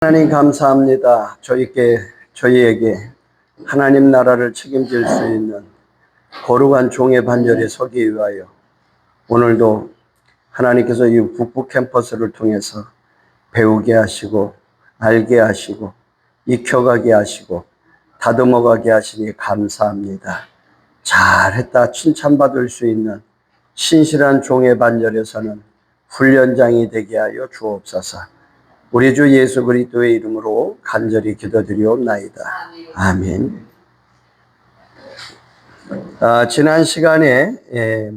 하나님 감사합니다. 저희에게 하나님 나라를 책임질 수 있는 거룩한 종의 반열에 서기 위하여 오늘도 하나님께서 이 북부 캠퍼스를 통해서 배우게 하시고 알게 하시고 익혀가게 하시고 다듬어가게 하시니 감사합니다. 잘했다 칭찬받을 수 있는 신실한 종의 반열에서는 훈련장이 되게 하여 주옵소서. 우리 주 예수 그리스도의 이름으로 간절히 기도드리옵나이다. 아멘. 지난 시간에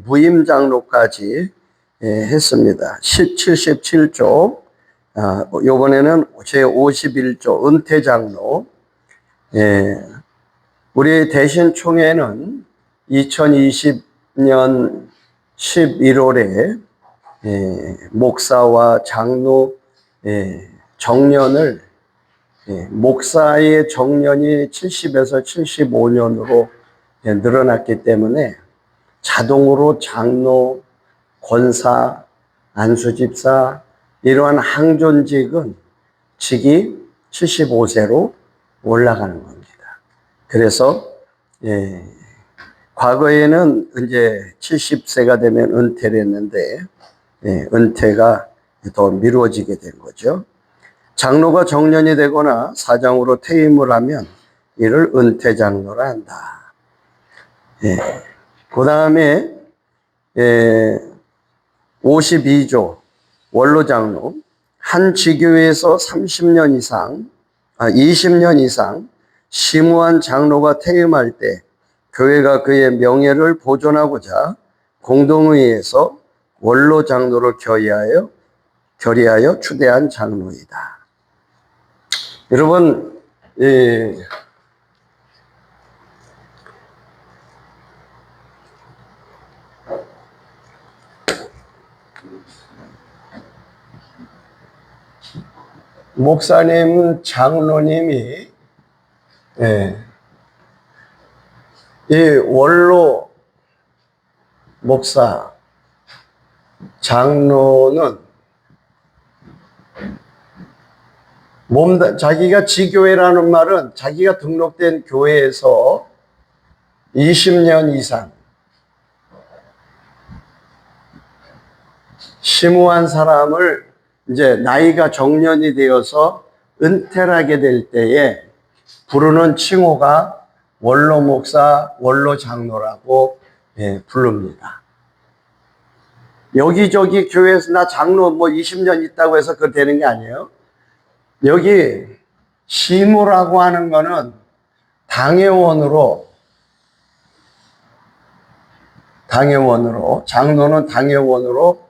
무임 장로까지 했습니다. 77조, 이번에는 제51조 은퇴 장로. 우리 대신총회는 2020년 11월에 목사와 장로 정년을 목사의 정년이 70에서 75년으로 늘어났기 때문에 자동으로 장로, 권사, 안수집사 이러한 항존직은 직이 75세로 올라가는 겁니다. 그래서 과거에는 이제 70세가 되면 은퇴를 했는데 은퇴가 더 미뤄지게 된 거죠. 장로가 정년이 되거나 사장으로 퇴임을 하면 이를 은퇴 장로라 한다. 그 다음에 52조 원로 장로. 한 지교회에서 30년 이상, 20년 이상 심우한 장로가 퇴임할 때 교회가 그의 명예를 보존하고자 공동의회에서 원로 장로를 결의하여 추대한 장로이다. 여러분, 목사님, 장로님이 이 원로 목사, 장로는 자기가 지교회라는 말은 자기가 등록된 교회에서 20년 이상 심우한 사람을 이제 나이가 정년이 되어서 은퇴를 하게 될 때에 부르는 칭호가 원로 목사, 원로 장로라고 부릅니다. 여기저기 교회에서 나 장로 20년 있다고 해서 그거 되는 게 아니에요. 여기 시무라고 하는 거는 당회원으로, 장로는 당회원으로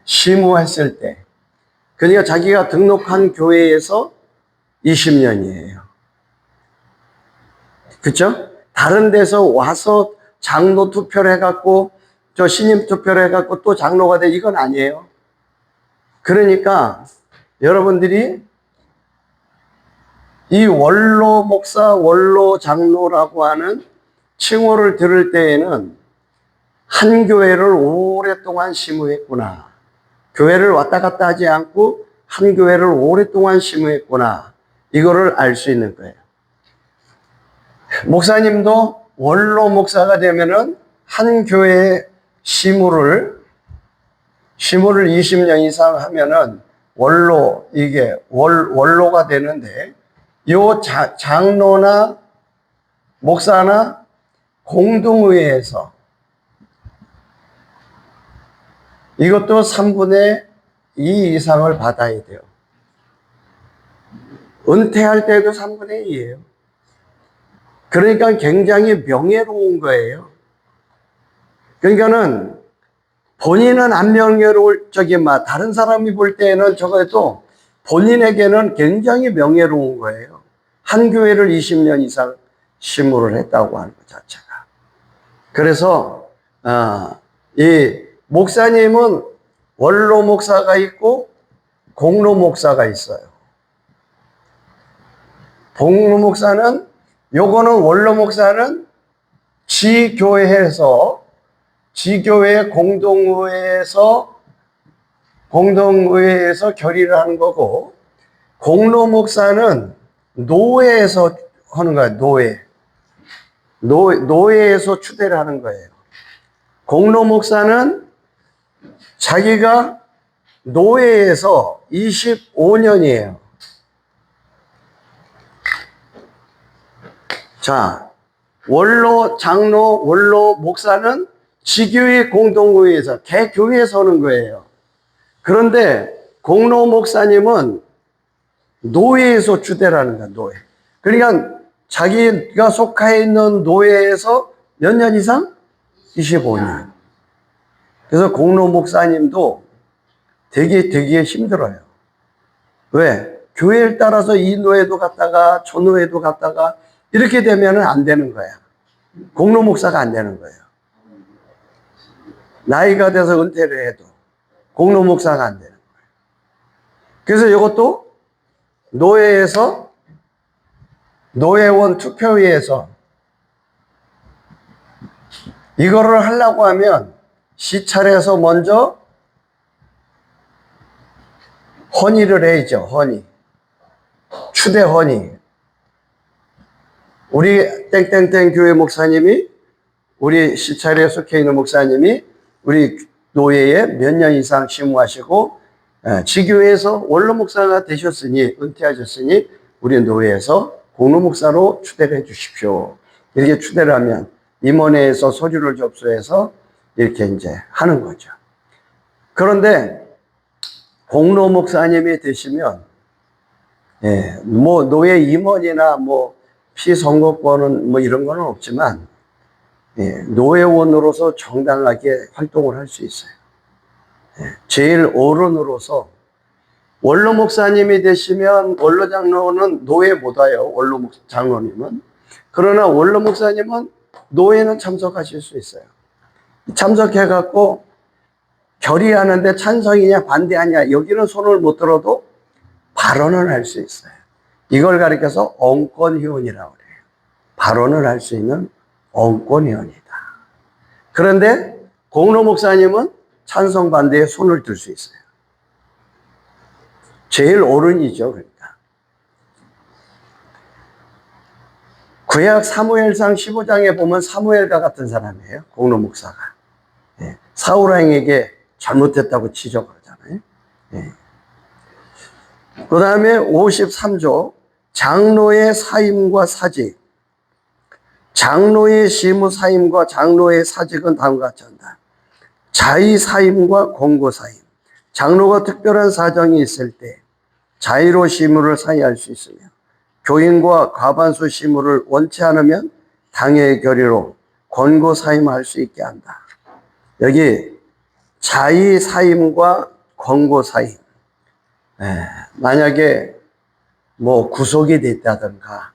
시무했을 때, 그러니까 자기가 등록한 교회에서 20년이에요. 그렇죠? 다른 데서 와서 장로 투표를 해갖고 저 신임 투표를 해갖고 또 장로가 돼, 이건 아니에요. 그러니까 여러분들이 이 원로 목사, 원로 장로라고 하는 칭호를 들을 때에는 한 교회를 오랫동안 심우했구나. 교회를 왔다 갔다 하지 않고 한 교회를 오랫동안 심우했구나. 이거를 알 수 있는 거예요. 목사님도 원로 목사가 되면은 한 교회에 심우를 20년 이상 하면은 원로가 되는데, 요 장로나 목사나 공동의회에서 이것도 3분의 2 이상을 받아야 돼요. 은퇴할 때도 3분의 2예요. 그러니까 굉장히 명예로운 거예요. 그러니까는 본인은 안 명예로울 다른 사람이 볼 때는 적어도 본인에게는 굉장히 명예로운 거예요. 한 교회를 20년 이상 심우를 했다고 하는 것 자체가. 그래서 이 목사님은 원로 목사가 있고 공로 목사가 있어요. 공로 목사는, 요거는 원로 목사는 지교회 공동의회에서 결의를 하는 거고, 공로 목사는 노회에서 하는 거예요. 노회에서 추대를 하는 거예요. 공로 목사는 자기가 노회에서 25년이에요. 자, 원로 장로, 원로 목사는 지교회 공동구에서 개교회에서 하는 거예요. 그런데 공로 목사님은 노회에서 추대라는 거야, 노회. 그러니까 자기가 속해 있는 노회에서 몇 년 이상? 25년. 그래서 공로 목사님도 되게 힘들어요. 왜? 교회를 따라서 이 노회도 갔다가 저 노회도 갔다가 이렇게 되면 안 되는 거야. 공로 목사가 안 되는 거예요. 나이가 돼서 은퇴를 해도 공로 목사가 안 되는 거예요. 그래서 이것도 노회에서 노회원 투표위에서 이거를 하려고 하면 시찰에서 먼저 헌의를 해야죠. 헌의. 추대 헌의. 우리 땡땡땡 교회 목사님이, 우리 시찰에 속해 있는 목사님이 우리 노회에 몇 년 이상 심무하시고 지교회에서 원로 목사가 되셨으니, 은퇴하셨으니 우리 노회에서 공로 목사로 추대를 해 주십시오. 이렇게 추대를 하면 임원회에서 서류를 접수해서 이렇게 이제 하는 거죠. 그런데 공로 목사님이 되시면 뭐 노회 임원이나 뭐 피선거권은 뭐 이런 거는 없지만 노회원으로서 정당하게 활동을 할 수 있어요. 제일 어른으로서 원로 목사님이 되시면 원로 장로는 노회 못 와요. 원로 장로님은. 그러나 원로 목사님은 노회는 참석하실 수 있어요. 참석해갖고 결의하는데 찬성이냐 반대하냐 여기는 손을 못 들어도 발언을 할 수 있어요. 이걸 가리켜서 언권위원이라고 그래요. 발언을 할 수 있는 언권위원이다. 그런데 공로 목사님은 찬성 반대에 손을 들 수 있어요. 제일 어른이죠. 그러니까 구약 사무엘상 15장에 보면 사무엘과 같은 사람이에요. 공로 목사가. 사울 왕에게 잘못했다고 지적을 하잖아요. 그 다음에 53조 장로의 사임과 사직. 장로의 시무 사임과 장로의 사직은 다음과 같이 한다. 자의 사임과 공고 사임. 장로가 특별한 사정이 있을 때 자의로 시무를 사의할 수 있으며 교인과 과반수 시무를 원치 않으면 당회의 결의로 권고 사임할 수 있게 한다. 여기 자의 사임과 권고 사임. 만약에 뭐 구속이 됐다든가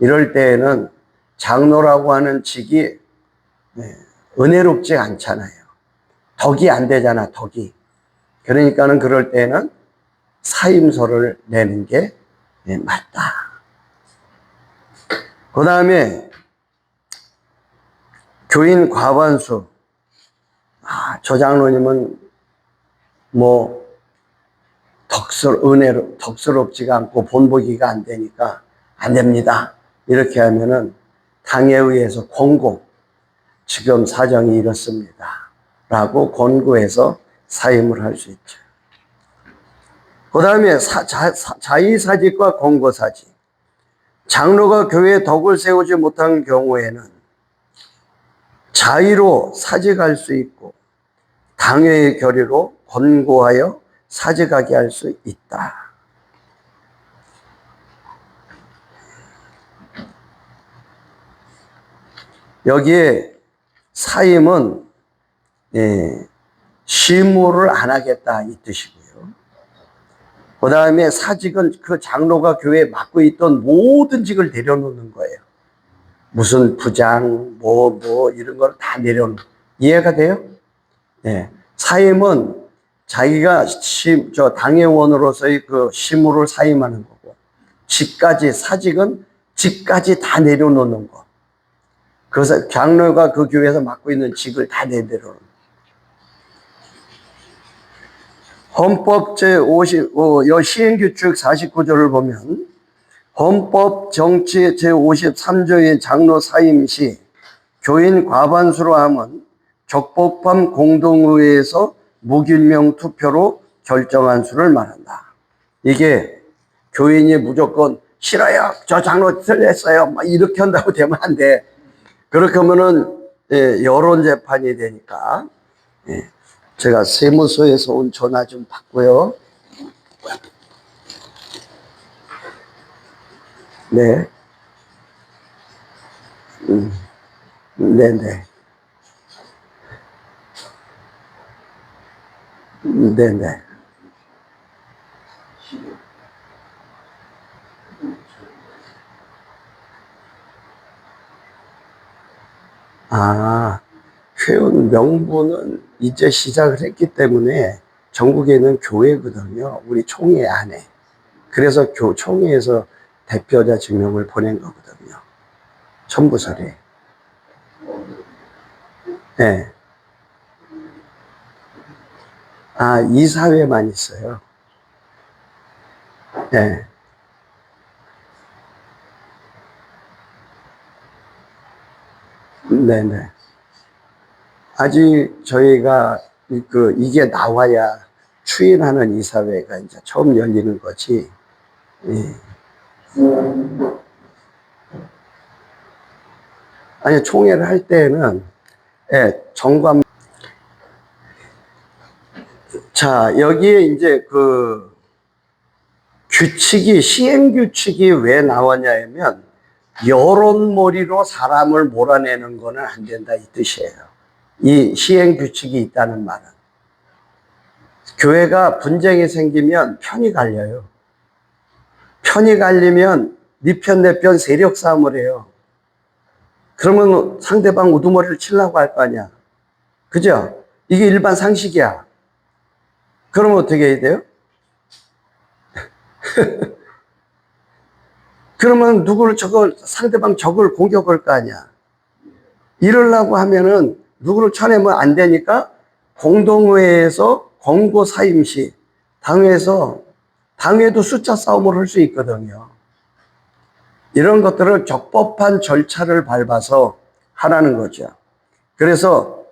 이럴 때에는 장로라고 하는 직이 은혜롭지 않잖아요. 덕이 안 되잖아, 덕이. 그러니까는 그럴 때는 사임서를 내는 게 맞다. 그 다음에 교인 과반수. 저 장로님은 뭐 덕스럽지가 않고 본보기가 안 되니까 안 됩니다. 이렇게 하면은 당회의에서 권고, 지금 사정이 이렇습니다. 라고 권고해서 사임을 할 수 있죠. 그 다음에 자의사직과 권고사직. 장로가 교회에 덕을 세우지 못한 경우에는 자의로 사직할 수 있고 당회의 결의로 권고하여 사직하게 할 수 있다. 여기에 사임은 시무를 안 하겠다 이 뜻이고요. 그 다음에 사직은 그 장로가 교회에 맡고 있던 모든 직을 내려놓는 거예요. 무슨 부장, 이런 걸 다 내려놓는. 이해가 돼요? 사임은 자기가 당회원으로서의 그 시무를 사임하는 거고, 직까지, 사직은 직까지 다 내려놓는 거. 그래서 장로가 그 교회에서 맡고 있는 직을 다 내려놓는 거. 헌법 제55 시행규칙 49조를 보면 헌법 정치 제53조의 장로 사임 시 교인 과반수로 함은 적법한 공동의회에서 무기명 투표로 결정한 수를 말한다. 이게 교인이 무조건 싫어요, 저 장로 틀렸어요, 막 이렇게 한다고 되면 안 돼. 그렇게 하면은 여론 재판이 되니까. 제가 세무서에서 온 전화 좀 받고요. 네. 네네. 네네. 아, 회원 명부는 이제 시작을 했기 때문에 전국에는 교회거든요. 우리 총회 안에. 그래서 총회에서 대표자 증명을 보낸 거거든요. 첨부서에. 네. 아, 이사회만 있어요. 네. 네네. 아직 저희가 이게 나와야 추인하는 이사회가 이제 처음 열리는 거지. 예. 아니, 총회를 할 때는, 정관, 자, 여기에 이제 시행규칙이 왜 나왔냐면, 여론몰이로 사람을 몰아내는 거는 안 된다, 이 뜻이에요. 이 시행규칙이 있다는 말은. 교회가 분쟁이 생기면 편이 갈려요. 편이 갈리면 네 편, 내 편 세력 싸움을 해요. 그러면 상대방 우두머리를 치려고 할 거 아니야. 그죠? 이게 일반 상식이야. 그러면 어떻게 해야 돼요? 그러면 상대방 적을 공격할 거 아니야. 이러려고 하면은 누구를 쳐내면 안 되니까 공동회에서 권고 사임 시 당회도 숫자 싸움을 할 수 있거든요. 이런 것들을 적법한 절차를 밟아서 하라는 거죠. 그래서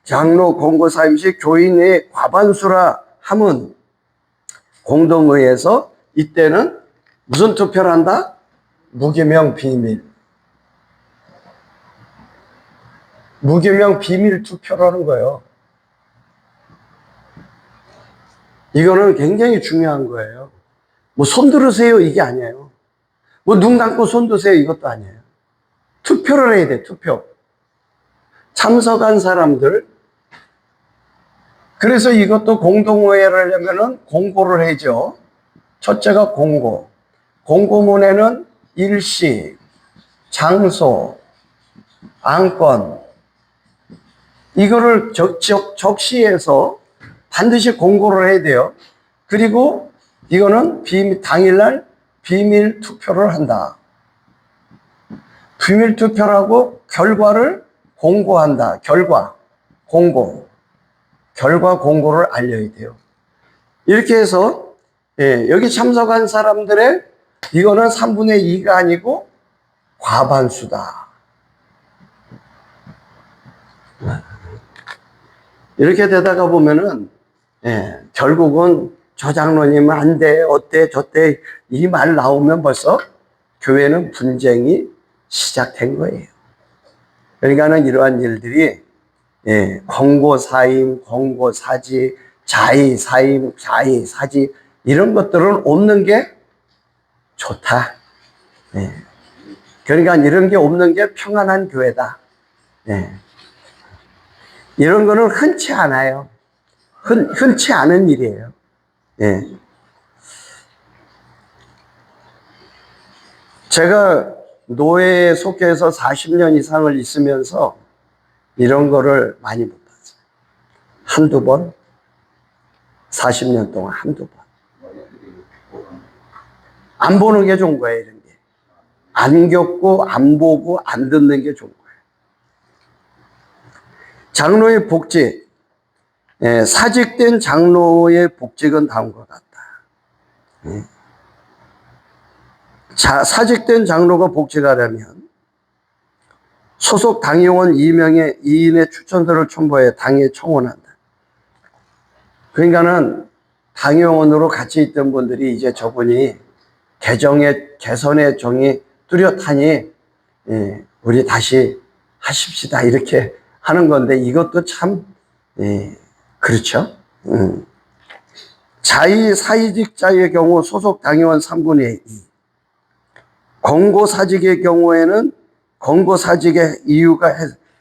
장로 권고 사임 시 교인의 과반수라 함은 공동의회에서 이때는 무슨 투표를 한다? 무기명 비밀. 무기명 비밀 투표를 하는 거예요. 이거는 굉장히 중요한 거예요. 뭐 손 들으세요 이게 아니에요. 뭐 눈 감고 손 드세요 이것도 아니에요. 투표를 해야 돼, 투표. 참석한 사람들. 그래서 이것도 공동의회를 하려면은 공고를 해죠. 첫째가 공고. 공고문에는 일시, 장소, 안건, 이거를 적시해서 반드시 공고를 해야 돼요. 그리고 이거는 당일날 비밀 투표를 한다. 비밀 투표라고 결과를 공고한다. 공고. 결과 공고를 알려야 돼요. 이렇게 해서, 여기 참석한 사람들의 이거는 3분의 2가 아니고 과반수다. 이렇게 되다가 보면은, 결국은 저 장로님은 안 돼, 어때, 저때, 이 말 나오면 벌써 교회는 분쟁이 시작된 거예요. 그러니까는 이러한 일들이, 권고사임, 권고사지, 자의사임, 자의사지, 이런 것들은 없는 게 좋다. 그러니까 이런 게 없는 게 평안한 교회다. 이런 거는 흔치 않아요. 흔치 않은 일이에요. 제가 노예에 속해서 40년 이상을 있으면서 이런 거를 많이 못 봤어요. 한두 번? 40년 동안 한두 번. 안 보는 게 좋은 거예요, 이런 게. 안 겪고, 안 보고, 안 듣는 게 좋은 거예요. 장로의 복지. 사직된 장로의 복직은 다음과 같다. 사직된 장로가 복직하려면 소속 당의원 2인의 추천서를 첨부해 당에 청원한다. 그러니까는 당의원으로 같이 있던 분들이 이제 저분이 개선의 정이 뚜렷하니 우리 다시 하십시다 이렇게 하는 건데, 이것도 참 그렇죠. 사이직자의 경우 소속 당의원 3분의 2, 권고사직의 경우에는 권고사직의 이유가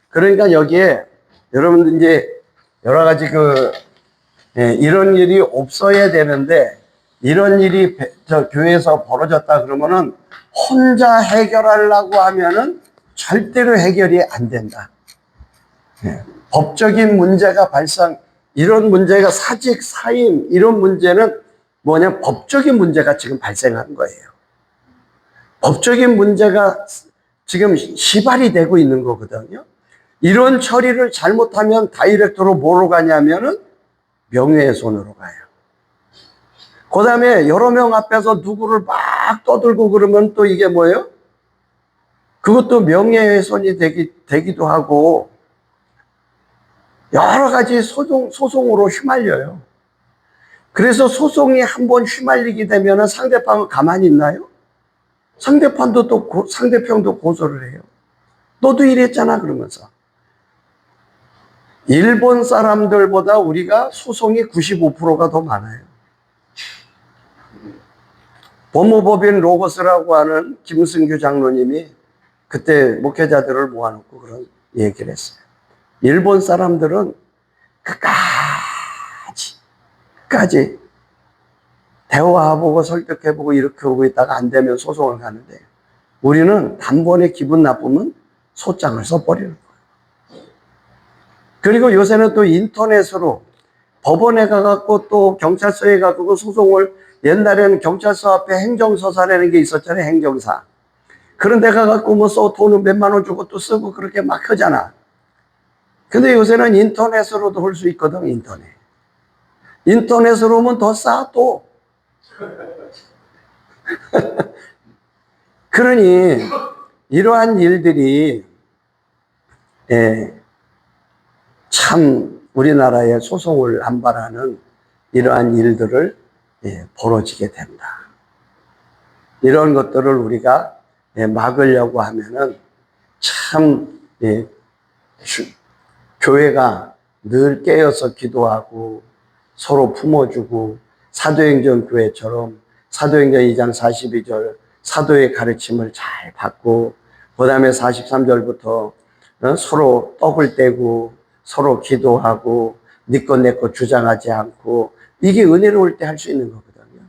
그러니까 여기에 여러분들 이제 여러 가지 이런 일이 없어야 되는데, 이런 일이 교회에서 벌어졌다 그러면은 혼자 해결하려고 하면은 절대로 해결이 안 된다. 법적인 문제가 이런 문제가 사직, 사임, 이런 문제는 뭐냐, 법적인 문제가 지금 발생한 거예요. 법적인 문제가 지금 시발이 되고 있는 거거든요. 이런 처리를 잘못하면 다이렉트로 뭐로 가냐면은 명예훼손으로 가요. 그 다음에 여러 명 앞에서 누구를 막 떠들고 그러면 또 이게 뭐예요? 그것도 명예훼손이 되기도 하고, 여러 가지 소송으로 휘말려요. 그래서 소송이 한번 휘말리게 되면 상대방은 가만히 있나요? 상대편도 고소를 해요. 너도 이랬잖아 그러면서. 일본 사람들보다 우리가 소송이 95%가 더 많아요. 법무법인 로고스라고 하는 김승규 장로님이 그때 목회자들을 모아놓고 그런 얘기를 했어요. 일본 사람들은 끝까지 대화해보고 설득해보고 이렇게 오고 있다가 안 되면 소송을 가는데, 우리는 단번에 기분 나쁘면 소장을 써버리는 거예요. 그리고 요새는 또 인터넷으로 법원에 가갖고 또 경찰서에 가고 소송을, 옛날에는 경찰서 앞에 행정서사라는 게 있었잖아요. 행정사. 그런 데 가갖고 뭐 돈을 몇만 원 주고 또 쓰고 그렇게 막 하잖아. 근데 요새는 인터넷으로도 할 수 있거든. 인터넷으로 오면 더 싸 또. 그러니 이러한 일들이 참 우리나라의 소송을 남발하는 이러한 일들을 벌어지게 된다. 이런 것들을 우리가 막으려고 하면은 참 교회가 늘 깨어서 기도하고 서로 품어주고, 사도행전 교회처럼 사도행전 2장 42절 사도의 가르침을 잘 받고, 그 다음에 43절부터 서로 떡을 떼고 서로 기도하고 네 것 내 것 주장하지 않고, 이게 은혜로울 때 할 수 있는 거거든요.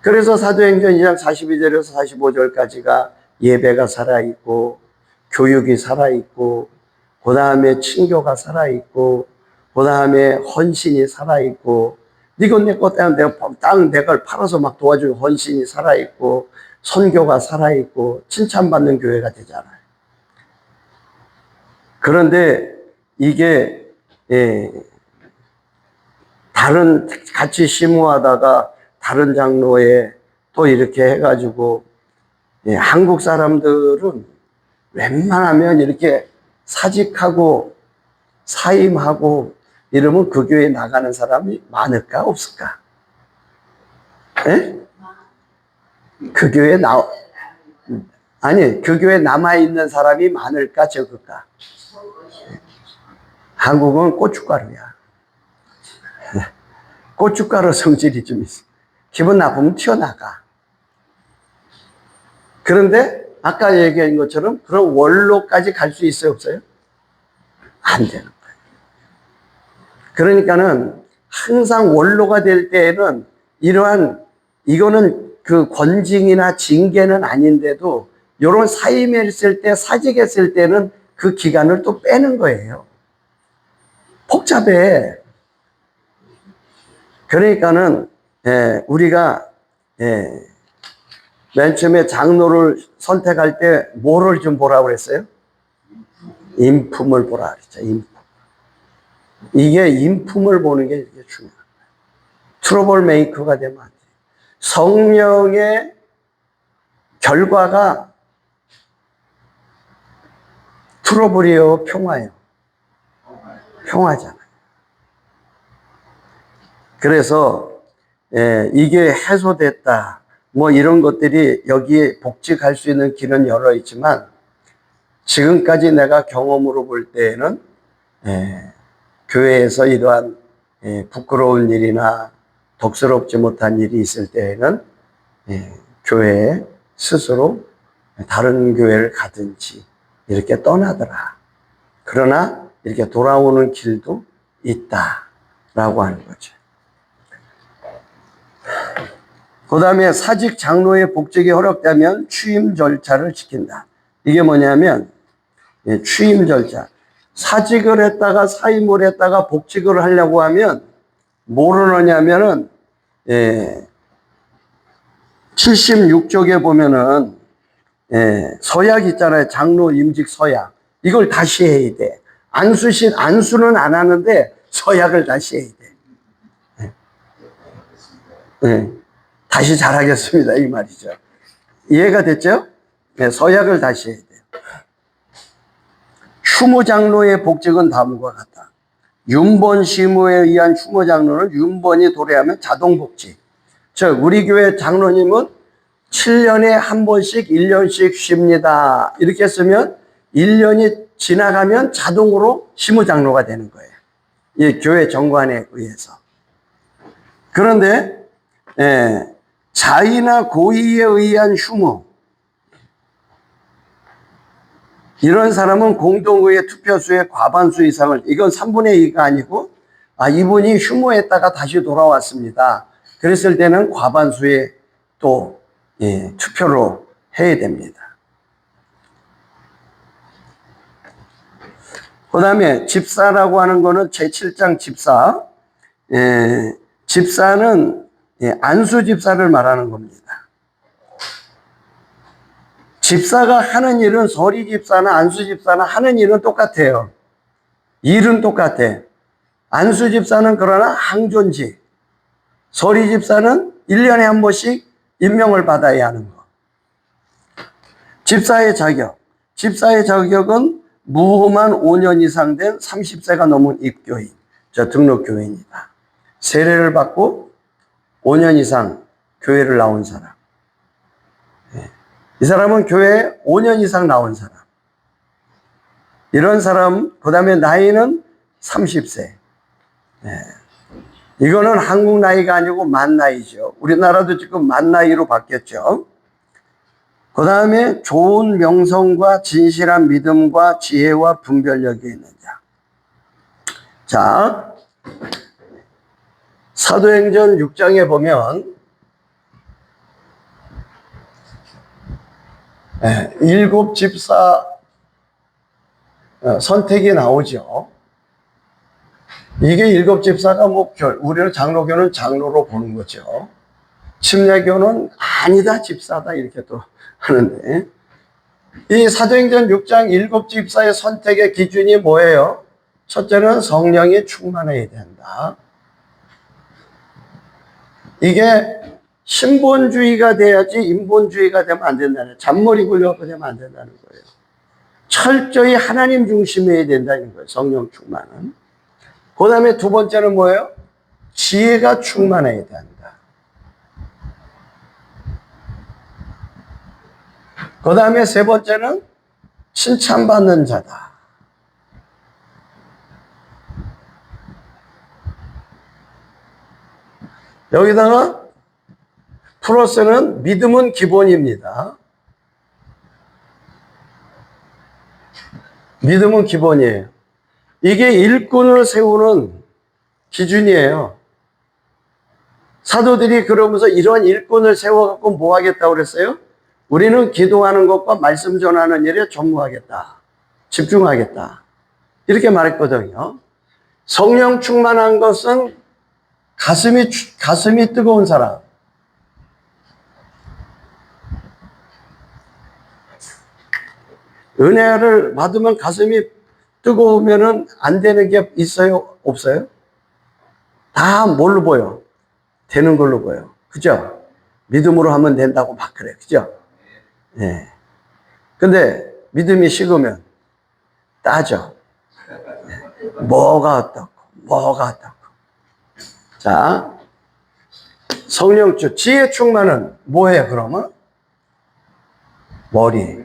그래서 사도행전 2장 42절에서 45절까지가 예배가 살아있고 교육이 살아있고, 그 다음에 친교가 살아있고, 그 다음에 헌신이 살아있고, 니것 내 것 땅 내 걸 팔아서 막 도와주는 헌신이 살아있고, 선교가 살아있고, 칭찬받는 교회가 되잖아요. 그런데 이게 같이 심호하다가 다른 장로에 또 이렇게 해가지고, 한국 사람들은 웬만하면 이렇게 사직하고 사임하고 이러면 그 교회에 나가는 사람이 많을까 없을까? 그 교회에 그 교회에 남아있는 사람이 많을까 적을까? 한국은 고춧가루야. 고춧가루 성질이 좀 있어. 기분 나쁘면 튀어나가. 그런데 아까 얘기한 것처럼 그런 원로까지 갈 수 있어요, 없어요? 안 되는 거예요. 그러니까는 항상 원로가 될 때에는 이거는 그 권징이나 징계는 아닌데도 이런 사임했을 때, 사직했을 때는 그 기간을 또 빼는 거예요. 복잡해. 그러니까는 우리가 맨 처음에 장로를 선택할 때 뭐를 좀 보라고 그랬어요? 인품을 보라 그랬죠. 인품. 이게 인품을 보는 게 이렇게 중요해요. 트러블 메이커가 되면 안 돼요. 성령의 결과가 트러블이요, 평화예요? 평화잖아요. 그래서 이게 해소됐다, 뭐 이런 것들이 여기에 복직할 수 있는 길은 열려 있지만, 지금까지 내가 경험으로 볼 때에는 교회에서 이러한 부끄러운 일이나 덕스럽지 못한 일이 있을 때에는 교회에 스스로 다른 교회를 가든지 이렇게 떠나더라. 그러나 이렇게 돌아오는 길도 있다라고 하는 거죠. 그 다음에 사직 장로의 복직이 허락되면 취임 절차를 지킨다. 이게 뭐냐면 취임 절차. 사직을 했다가 사임을 했다가 복직을 하려고 하면 뭐를 하냐면은 76쪽에 보면은 서약 있잖아요. 장로 임직 서약. 이걸 다시 해야 돼. 안수는 안 하는데 서약을 다시 해야 돼. 다시 잘하겠습니다. 이 말이죠. 이해가 됐죠? 서약을 다시 해야 돼요. 휴무장로의 복직은 다음과 같다. 윤본 시무에 의한 휴무장로는 윤본이 도래하면 자동 복직. 즉 우리 교회 장로님은 7년에 한 번씩 1년씩 쉽니다. 이렇게 쓰면 1년이 지나가면 자동으로 시무장로가 되는 거예요. 이 교회 정관에 의해서. 그런데 자의나 고의에 의한 휴무, 이런 사람은 공동의회 투표수의 과반수 이상을, 이건 3분의 2가 아니고 이분이 휴무했다가 다시 돌아왔습니다. 그랬을 때는 과반수의 또 투표로 해야 됩니다. 그 다음에 집사라고 하는 거는 제7장 집사. 집사는 안수 집사를 말하는 겁니다. 집사가 하는 일은 서리 집사나 안수 집사나 하는 일은 똑같아요. 일은 똑같아. 안수 집사는 그러나 항존직, 서리 집사는 1년에 한 번씩 임명을 받아야 하는 거. 집사의 자격. 집사의 자격은 무험한 5년 이상 된 30세가 넘은 입교인, 등록 교인이다. 세례를 받고 5년 이상 교회를 나온 사람. 이 사람은 교회에 5년 이상 나온 사람. 이런 사람, 그 다음에 나이는 30세. 이거는 한국 나이가 아니고 만 나이죠. 우리나라도 지금 만 나이로 바뀌었죠. 그 다음에 좋은 명성과 진실한 믿음과 지혜와 분별력이 있는 자. 자, 사도행전 6장에 보면 7 집사 선택이 나오죠. 이게 7 집사가 우리는 장로교는 장로로 보는 거죠. 침례교는 아니다, 집사다, 이렇게 또 하는데, 이 사도행전 6장 7 집사의 선택의 기준이 뭐예요? 첫째는 성령이 충만해야 된다. 이게 신본주의가 돼야지 인본주의가 되면 안 된다는, 잔머리 굴려서 되면 안 된다는 거예요. 철저히 하나님 중심이어야 된다는 거예요. 성령 충만은. 그 다음에 두 번째는 뭐예요? 지혜가 충만해야 된다. 그 다음에 세 번째는 칭찬받는 자다. 여기다가 플러스는 믿음은 기본입니다. 믿음은 기본이에요. 이게 일꾼을 세우는 기준이에요. 사도들이 그러면서 이런 일꾼을 세워갖고 뭐 하겠다고 그랬어요? 우리는 기도하는 것과 말씀 전하는 일에 전무하겠다. 집중하겠다. 이렇게 말했거든요. 성령 충만한 것은 가슴이 뜨거운 사람. 은혜를 받으면 가슴이 뜨거우면은 안 되는 게 있어요? 없어요? 다 뭘로 보여? 되는 걸로 보여. 그죠? 믿음으로 하면 된다고 막 그래. 그죠? 예. 근데 믿음이 식으면 따져. 뭐가 어떻고, 뭐가 어떻고. 자, 성령주, 지혜 충만은 뭐예요, 그러면? 머리,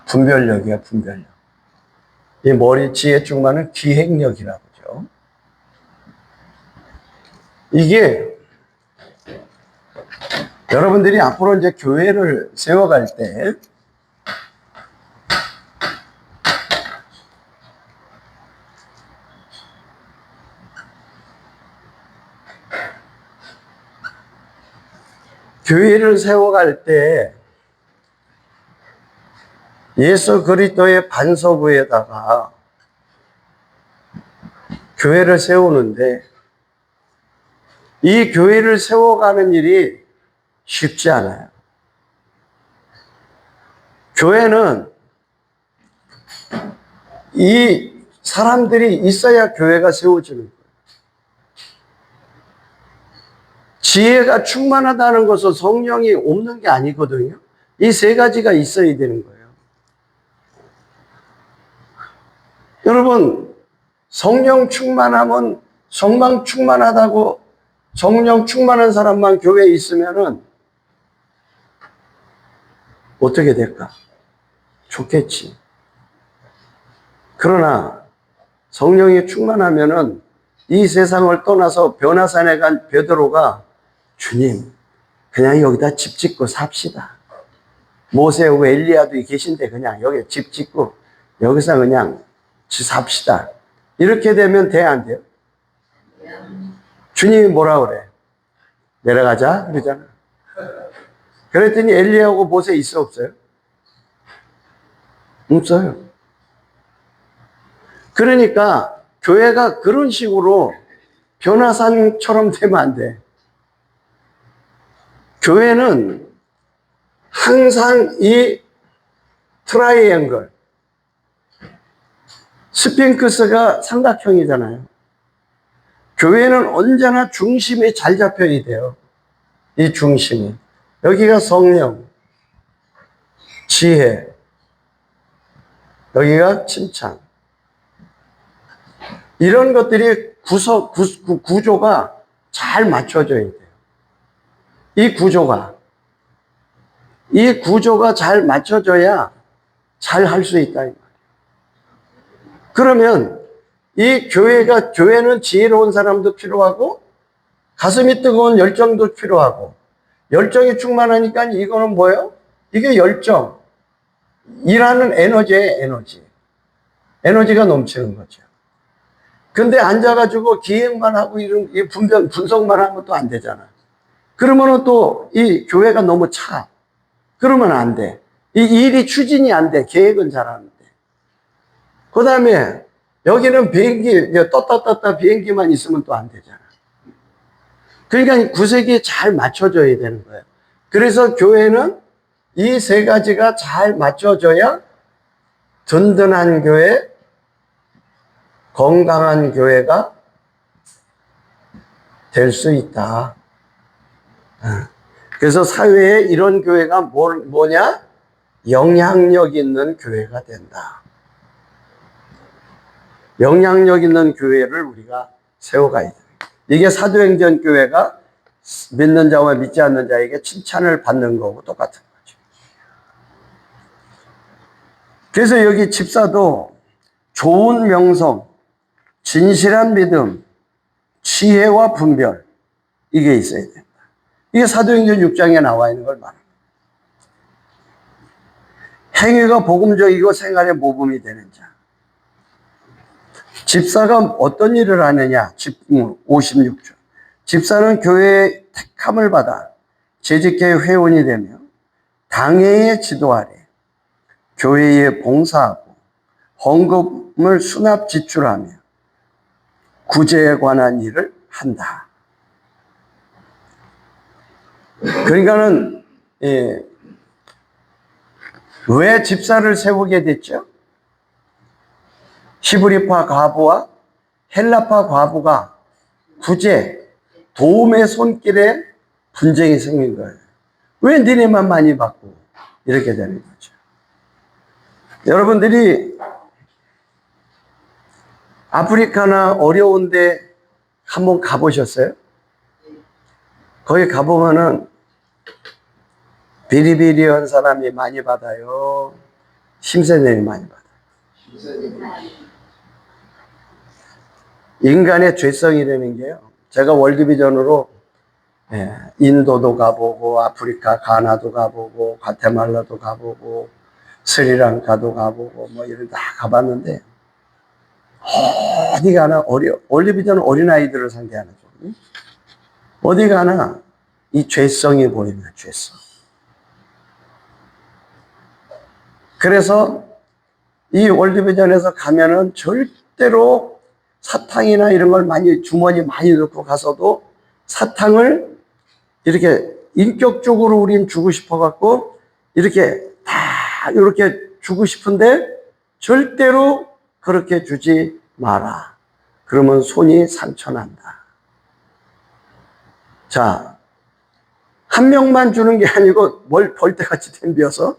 분별력이야, 분별력. 이 머리 지혜 충만은 기획력이라고 그러죠. 이게 여러분들이 앞으로 이제 교회를 세워갈 때 교회를 세워갈 때 예수 그리스도의 반석 위에다가 교회를 세우는데 이 교회를 세워가는 일이 쉽지 않아요. 교회는 이 사람들이 있어야 교회가 세워지는 거예요. 지혜가 충만하다는 것은 성령이 없는 게 아니거든요. 이 세 가지가 있어야 되는 거예요. 여러분, 성령 충만하면 성령 충만하다고 성령 충만한 사람만 교회에 있으면은 어떻게 될까? 좋겠지. 그러나 성령이 충만하면은 이 세상을 떠나서 변화산에 간 베드로가 주님, 그냥 여기다 집 짓고 삽시다. 모세하고 엘리야도 계신데 그냥 여기 집 짓고 여기서 그냥 삽시다. 이렇게 되면 돼, 안 돼요? 주님이 뭐라 그래? 내려가자 그러잖아. 그랬더니 엘리야하고 모세 있어 없어요? 없어요. 그러니까 교회가 그런 식으로 변화산처럼 되면 안 돼. 교회는 항상 이 트라이앵글, 스핑크스가 삼각형이잖아요. 교회는 언제나 중심이 잘 잡혀야 돼요. 이 중심이. 여기가 성령, 지혜, 여기가 칭찬. 이런 것들이 구조가 잘 맞춰져야 돼요. 이 구조가 잘 맞춰져야 잘 할 수 있다. 그러면 이 교회는 지혜로운 사람도 필요하고 가슴이 뜨거운 열정도 필요하고 열정이 충만하니까 이거는 뭐예요? 이게 열정. 일하는 에너지예요, 에너지. 에너지가 넘치는 거죠. 근데 앉아가지고 기획만 하고 이런 분석만 하면 또 안 되잖아. 그러면은 또 이 교회가 너무 차. 그러면 안 돼. 이 일이 추진이 안 돼. 계획은 잘하는데. 그 다음에 여기는 비행기, 떴다 비행기만 있으면 또 안 되잖아. 그러니까 구색이 잘 맞춰져야 되는 거예요. 그래서 교회는 이 세 가지가 잘 맞춰져야 든든한 교회, 건강한 교회가 될 수 있다. 그래서 사회에 이런 교회가 뭐냐? 영향력 있는 교회가 된다. 영향력 있는 교회를 우리가 세워가야 돼. 이게 사도행전 교회가 믿는 자와 믿지 않는 자에게 칭찬을 받는 거고 똑같은 거죠. 그래서 여기 집사도 좋은 명성, 진실한 믿음, 지혜와 분별, 이게 있어야 된다. 이게 사도행전 6장에 나와 있는 걸 말합니다. 행위가 복음적이고 생활의 모범이 되는 자. 집사가 어떤 일을 하느냐? 56절. 집사는 교회의 택함을 받아 재직회의 회원이 되며 당회에 지도하래. 교회에 봉사하고 헌금을 수납 지출하며 구제에 관한 일을 한다. 그러니까는 왜 집사를 세우게 됐죠? 히브리파 과부와 헬라파 과부가 구제, 도움의 손길에 분쟁이 생긴 거예요. 왜 니네만 많이 받고 이렇게 되는 거죠. 여러분들이 아프리카나 어려운데 한번 가보셨어요? 거기 가보면은 비리비리한 사람이 많이 받아요? 심세님이 많이 받아요? 인간의 죄성이라는 게요. 제가 월드비전으로 인도도 가보고 아프리카 가나도 가보고 과테말라도 가보고 스리랑카도 가보고 뭐 이런 다 가봤는데 어디 가나 월드비전은 어린아이들을 상대하는 거. 어디 가나 이 죄성이 보입니다. 죄성. 그래서 이 월드비전에서 가면은 절대로 사탕이나 이런 걸 많이 주머니 많이 넣고 가서도 사탕을 이렇게 인격적으로 우린 주고 싶어 갖고 이렇게 다 이렇게 주고 싶은데 절대로 그렇게 주지 마라. 그러면 손이 상처난다. 자, 한 명만 주는 게 아니고 뭘 벌떼같이 덤벼서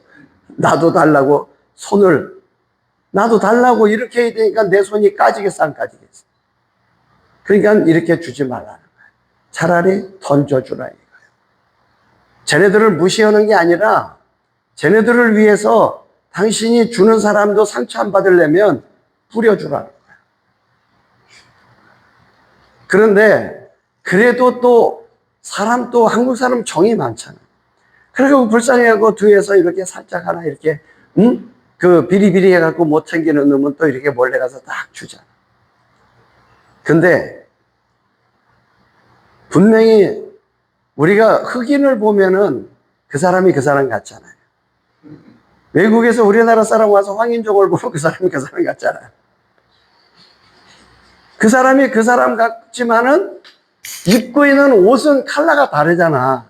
나도 달라고 손을 나도 달라고 이렇게 해야 되니까 내 손이 까지겠어 안 까지겠어. 그러니까 이렇게 주지 말라는 거예요. 차라리 던져주라 이거예요. 쟤네들을 무시하는 게 아니라 쟤네들을 위해서 당신이 주는 사람도 상처 안 받으려면 뿌려주라는 거예요. 그런데 그래도 또 사람 또 한국 사람 정이 많잖아요. 그리고 불쌍해하고 뒤에서 이렇게 살짝 하나 이렇게 그 비리비리 해갖고 못 챙기는 놈은 또 이렇게 몰래 가서 딱 주잖아. 근데 분명히 우리가 흑인을 보면은 그 사람이 그 사람 같잖아요. 외국에서 우리나라 사람 와서 황인종을 보면 그 사람이 그 사람 같잖아요. 그 사람이 그 사람 같지만은 입고 있는 옷은 컬러가 다르잖아.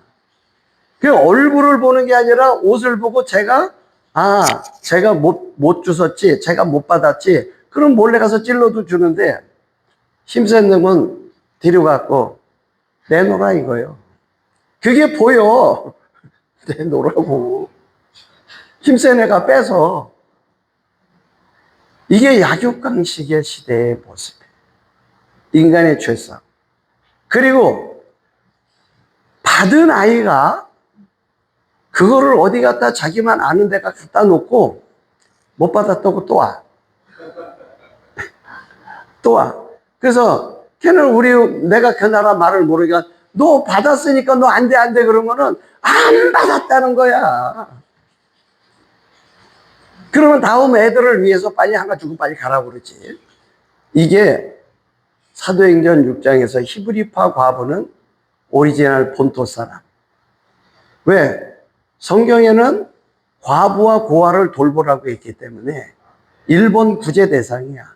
그 얼굴을 보는 게 아니라 옷을 보고 제가 못 주웠지, 제가 못 받았지, 그럼 몰래 가서 찔러도 주는데, 힘센 놈은 뒤로 갖고, 내놓으라 이거예요. 그게 보여. 내놓으라고. 힘센 애가 빼서. 이게 약육강식의 시대의 모습이에요. 인간의 죄성. 그리고, 받은 아이가, 그거를 어디 갖다 자기만 아는 데가 갖다 놓고 못 받았다고 또 와. 또 와. 그래서 걔는 내가 그 나라 말을 모르니까 너 받았으니까 너 안 돼, 안 돼 그러면은 안 받았다는 거야. 그러면 다음 애들을 위해서 빨리 하나 주고 빨리 가라고 그러지. 이게 사도행전 6장에서 히브리파 과부는 오리지널 본토 사람. 왜? 성경에는 과부와 고아를 돌보라고 했기 때문에 일본 구제 대상이야.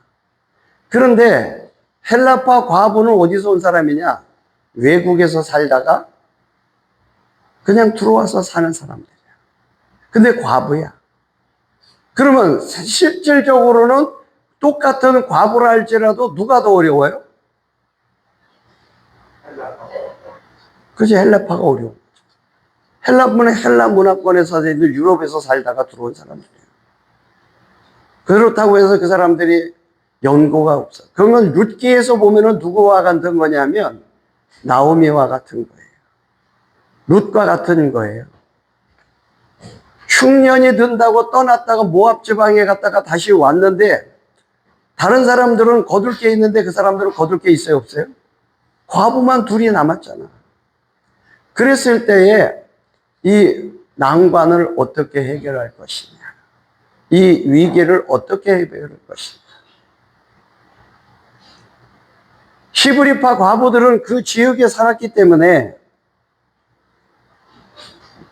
그런데 헬라파 과부는 어디서 온 사람이냐? 외국에서 살다가 그냥 들어와서 사는 사람들이야. 근데 과부야. 그러면 실질적으로는 똑같은 과부라 할지라도 누가 더 어려워요? 그치, 헬라파가 어려워. 헬라 문화권에서 유럽에서 살다가 들어온 사람들이에요. 그렇다고 해서 그 사람들이 연고가 없어. 그러면 룻기에서 보면은 누구와 같은 거냐면 나오미와 같은 거예요. 룻과 같은 거예요. 흉년이 든다고 떠났다가 모압 지방에 갔다가 다시 왔는데 다른 사람들은 거둘 게 있는데 그 사람들은 거둘 게 있어요, 없어요? 과부만 둘이 남았잖아. 그랬을 때에 이 난관을 어떻게 해결할 것이냐. 이 위기를 어떻게 해결할 것이냐. 히브리파 과부들은 그 지역에 살았기 때문에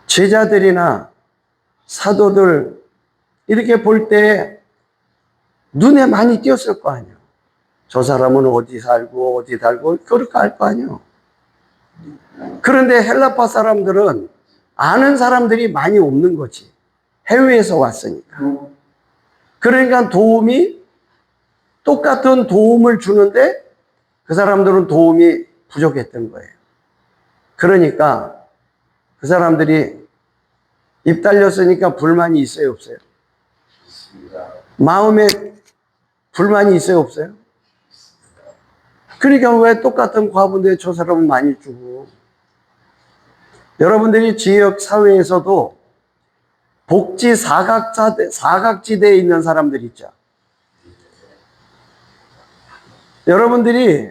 제자들이나 사도들 이렇게 볼 때 눈에 많이 띄었을 거 아니에요. 저 사람은 어디 살고 그렇게 알 거 아니에요. 그런데 헬라파 사람들은 아는 사람들이 많이 없는 거지. 해외에서 왔으니까. 그러니까 도움이 똑같은 도움을 주는데 그 사람들은 도움이 부족했던 거예요. 그러니까 그 사람들이 입 달렸으니까 불만이 있어요, 없어요? 마음에 불만이 있어요, 없어요? 그러니까 왜 똑같은 과부인데 저 사람은 많이 주고. 여러분들이 지역 사회에서도 복지 사각지대에 있는 사람들 있죠. 여러분들이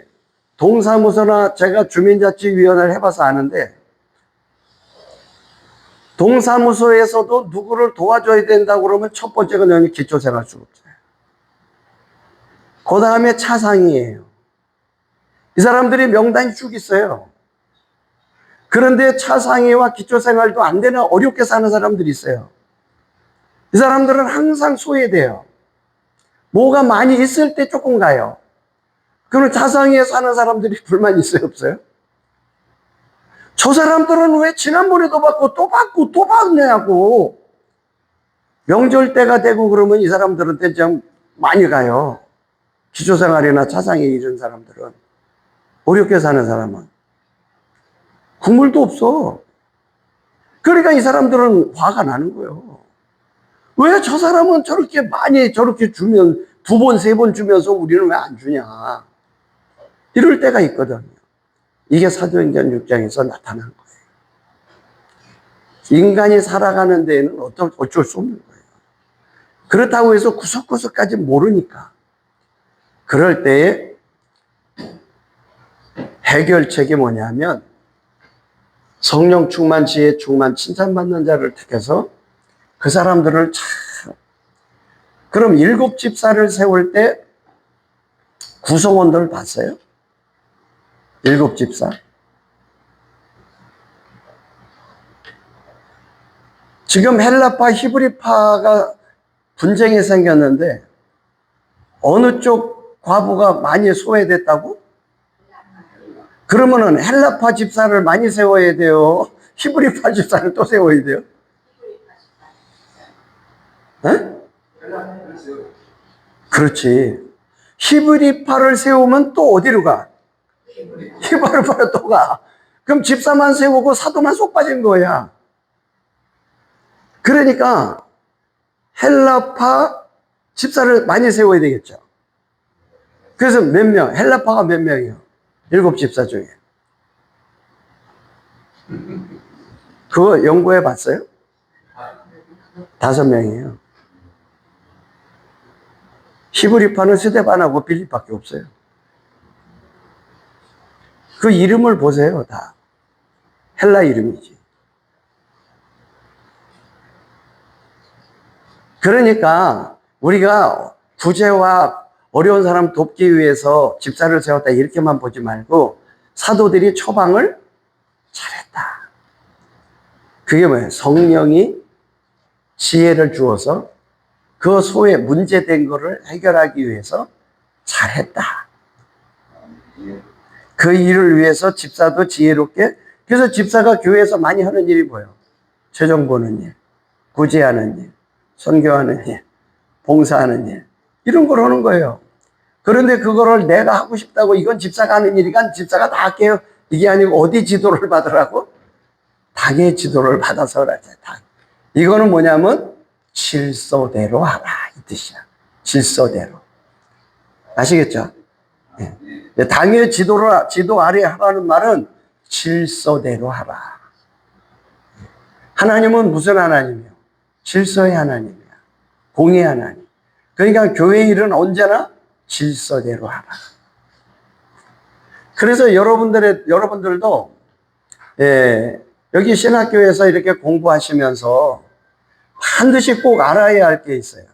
동사무소나 제가 주민자치위원회를 해봐서 아는데, 동사무소에서도 누구를 도와줘야 된다고 그러면 첫 번째가 여기 기초생활수급자예요. 그 다음에 차상이에요. 이 사람들이 명단이 쭉 있어요. 그런데 차상위와 기초생활도 안 되는 어렵게 사는 사람들이 있어요. 이 사람들은 항상 소외돼요. 뭐가 많이 있을 때 조금 가요. 그럼 차상위에 사는 사람들이 불만이 있어요, 없어요? 저 사람들은 왜 지난번에도 받고 또 받고 또 받냐고. 명절 때가 되고 그러면 이 사람들한테 좀 많이 가요. 기초생활이나 차상위 이런 사람들은. 어렵게 사는 사람은. 국물도 없어. 그러니까 이 사람들은 화가 나는 거예요. 왜 저 사람은 저렇게 많이 저렇게 주면 두 번, 세 번 주면서 우리는 왜 안 주냐. 이럴 때가 있거든요. 이게 사도행전 6장에서 나타난 거예요. 인간이 살아가는 데에는 어쩔 수 없는 거예요. 그렇다고 해서 구석구석까지 모르니까. 그럴 때에 해결책이 뭐냐면 성령 충만, 지혜 충만, 칭찬받는 자를 택해서 그 사람들을 그럼 7 집사를 세울 때 구성원들 봤어요? 7 집사. 지금 헬라파, 히브리파가 분쟁이 생겼는데 어느 쪽 과부가 많이 소외됐다고? 그러면은 헬라파 집사를 많이 세워야 돼요? 히브리파 집사를 또 세워야 돼요? 에? 그렇지. 히브리파를 세우면 또 어디로 가? 히브리파로 또 가. 그럼 집사만 세우고 사도만 쏙 빠진 거야. 그러니까 헬라파 집사를 많이 세워야 되겠죠. 그래서 몇 명? 헬라파가 몇 명이요? 7 집사 중에. 그거 연구해 봤어요? 5명이에요. 히브리파는 스데반하고 빌립밖에 없어요. 그 이름을 보세요, 다. 헬라 이름이지. 그러니까 우리가 구제와 어려운 사람 돕기 위해서 집사를 세웠다 이렇게만 보지 말고 사도들이 처방을 잘했다. 그게 뭐예요? 성령이 지혜를 주어서 그 소에 문제된 거를 해결하기 위해서 잘했다. 그 일을 위해서 집사도 지혜롭게. 그래서 집사가 교회에서 많이 하는 일이 뭐예요? 재정 보는 일, 구제하는 일, 선교하는 일, 봉사하는 일, 이런 걸 하는 거예요. 그런데 그거를 내가 하고 싶다고 이건 집사가 하는 일이니까 집사가 다 할게요. 이게 아니고 어디 지도를 받으라고? 당의 지도를 받아서 하자. 이거는 뭐냐면 질서대로 하라 이 뜻이야. 질서대로. 아시겠죠? 네. 당의 지도 아래 하라는 말은 질서대로 하라. 하나님은 무슨 하나님이요? 질서의 하나님이야. 공의 하나님. 그러니까 교회 일은 언제나 질서대로 하라. 그래서 여러분들도 여기 신학교에서 이렇게 공부하시면서 반드시 꼭 알아야 할 게 있어요.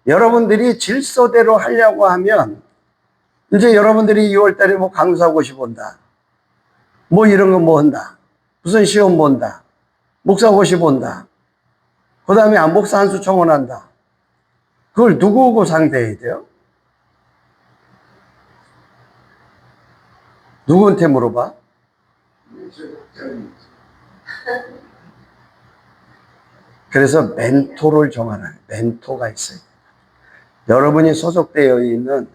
여러분들이 질서대로 하려고 하면 이제 여러분들이 2월 달에 뭐 강사고시 본다. 뭐 이런 거 뭐 한다. 무슨 시험 본다. 목사고시 본다. 그 다음에 목사 한수 청원한다. 그걸 누구하고 상대해야 돼요? 누구한테 물어봐? 그래서 멘토를 정하라. 멘토가 있어요. 여러분이 소속되어 있는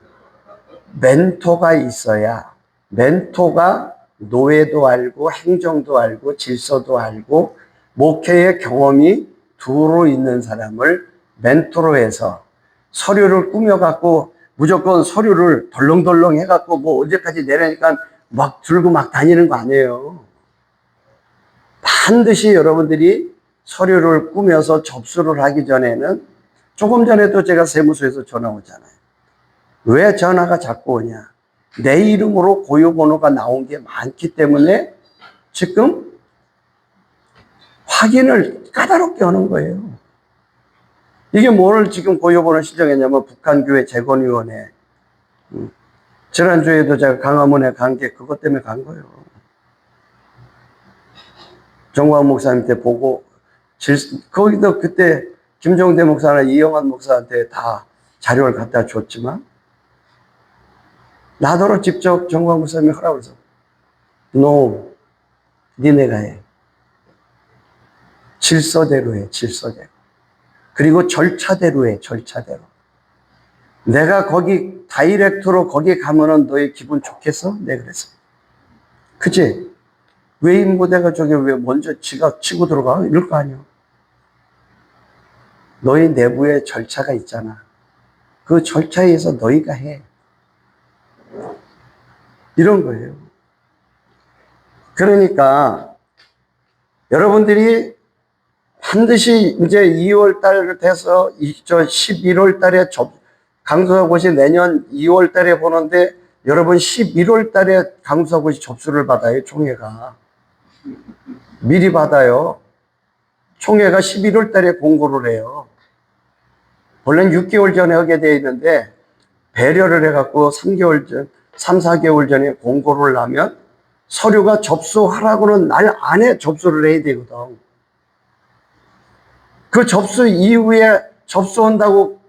멘토가 있어야, 멘토가 노예도 알고 행정도 알고 질서도 알고 목회의 경험이 두루 있는 사람을 멘토로 해서 서류를 꾸며갖고 무조건 서류를 덜렁덜렁 해갖고 뭐 언제까지 내려니까 막 들고 막 다니는 거 아니에요. 반드시 여러분들이 서류를 꾸며서 접수를 하기 전에는, 조금 전에도 제가 세무서에서 전화 오잖아요. 왜 전화가 자꾸 오냐? 내 이름으로 고유번호가 나온 게 많기 때문에 지금 확인을 까다롭게 하는 거예요. 이게 뭘 지금 고유번호 신청했냐면 북한교회 재건위원회. 지난주에도 제가 강화문에 간 게 그것 때문에 간 거예요. 정광훈 목사님한테 보고, 거기도 그때 김종대 목사나 이영환 목사한테 다 자료를 갖다 줬지만, 나더러 직접 정광훈 목사님이 하라고 해서, No, 니네가 해. 질서대로 해, 질서대로. 그리고 절차대로 해, 절차대로. 내가 거기 다이렉트로 거기 가면은 너희 기분 좋겠어? 네, 그랬어. 그치? 외인부대가 저기 왜 먼저 지가 치고 들어가? 이럴 거 아니야. 너희 내부에 절차가 있잖아. 그 절차에 의해서 너희가 해. 이런 거예요. 그러니까 여러분들이 반드시 이제 2월 달 돼서 11월 달에 강서구시 내년 2월 달에 보는데, 여러분 11월 달에 강서구시 접수를 받아요. 총회가 미리 받아요. 총회가 11월 달에 공고를 해요. 원래는 6개월 전에 하게 돼 있는데 배려를 해갖고 3개월 전, 3, 4개월 전에 공고를 하면 서류가 접수하라고는 날 안에 접수를 해야 되거든. 그 접수 이후에 접수한다고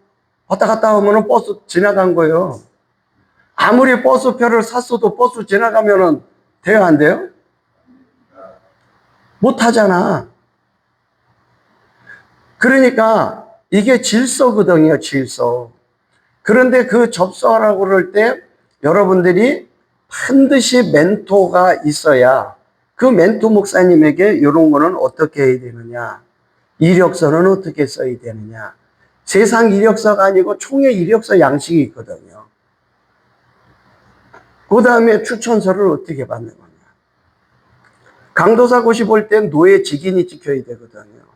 왔다 갔다 하면은 버스 지나간 거예요. 아무리 버스표를 샀어도 버스 지나가면은 돼요, 안 돼요? 못 하잖아. 그러니까 이게 질서거든요, 질서. 그런데 그 접수하라고 그럴 때 여러분들이 반드시 멘토가 있어야, 그 멘토 목사님에게 이런 거는 어떻게 해야 되느냐, 이력서는 어떻게 써야 되느냐. 세상 이력서가 아니고 총회 이력서 양식이 있거든요. 그 다음에 추천서를 어떻게 받는 거냐. 강도사고시 볼 땐 노예 직인이 찍혀야 되거든요.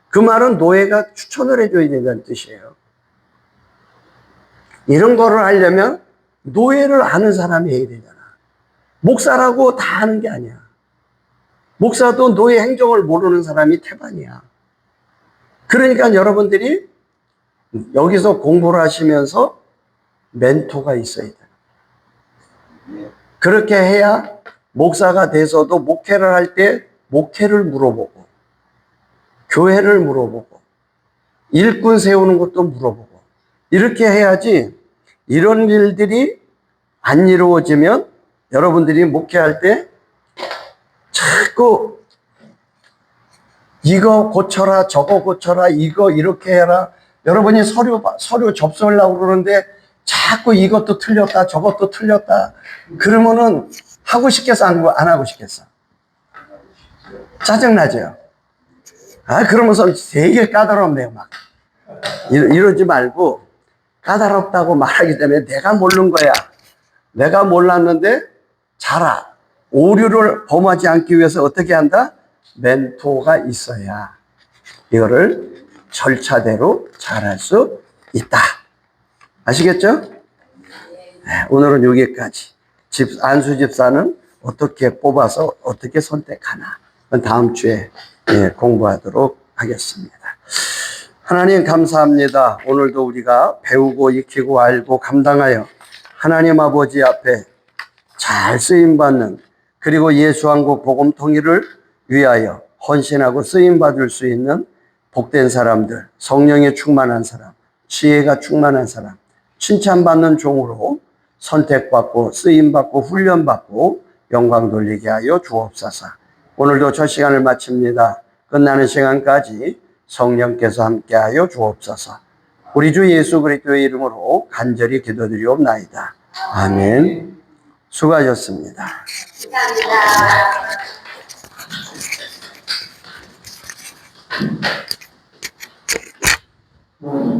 그 말은 노예가 추천을 해줘야 된다는 뜻이에요. 이런 거를 하려면 노예를 아는 사람이 해야 되잖아. 목사라고 다 아는 게 아니야. 목사도 노예 행정을 모르는 사람이 태반이야. 그러니까 여러분들이 여기서 공부를 하시면서 멘토가 있어야 돼요. 그렇게 해야 목사가 돼서도 목회를 할 때 목회를 물어보고, 교회를 물어보고, 일꾼 세우는 것도 물어보고, 이렇게 해야지 이런 일들이 안 이루어지면 여러분들이 목회할 때 자꾸 이거 고쳐라, 저거 고쳐라, 이거 이렇게 해라. 여러분이 서류 접수하려고 그러는데 자꾸 이것도 틀렸다, 저것도 틀렸다. 그러면은 하고 싶겠어, 안 하고 싶겠어? 짜증나죠? 그러면서 되게 까다롭네요, 막. 이러지 말고, 까다롭다고 말하기 때문에 내가 모르는 거야. 내가 몰랐는데 잘하. 오류를 범하지 않기 위해서 어떻게 한다? 멘토가 있어야 이거를 절차대로 잘할 수 있다. 아시겠죠? 네, 오늘은 여기까지. 안수 집사는 어떻게 뽑아서 어떻게 선택하나, 다음 주에 공부하도록 하겠습니다. 하나님 감사합니다. 오늘도 우리가 배우고 익히고 알고 감당하여 하나님 아버지 앞에 잘 쓰임받는, 그리고 예수왕국 복음 통일을 위하여 헌신하고 쓰임받을 수 있는 복된 사람들, 성령에 충만한 사람, 지혜가 충만한 사람, 칭찬받는 종으로 선택받고 쓰임받고 훈련받고 영광 돌리게 하여 주옵소서. 오늘도 저 시간을 마칩니다. 끝나는 시간까지 성령께서 함께하여 주옵소서. 우리 주 예수 그리스도의 이름으로 간절히 기도드리옵나이다. 아멘. 수고하셨습니다. 감사합니다.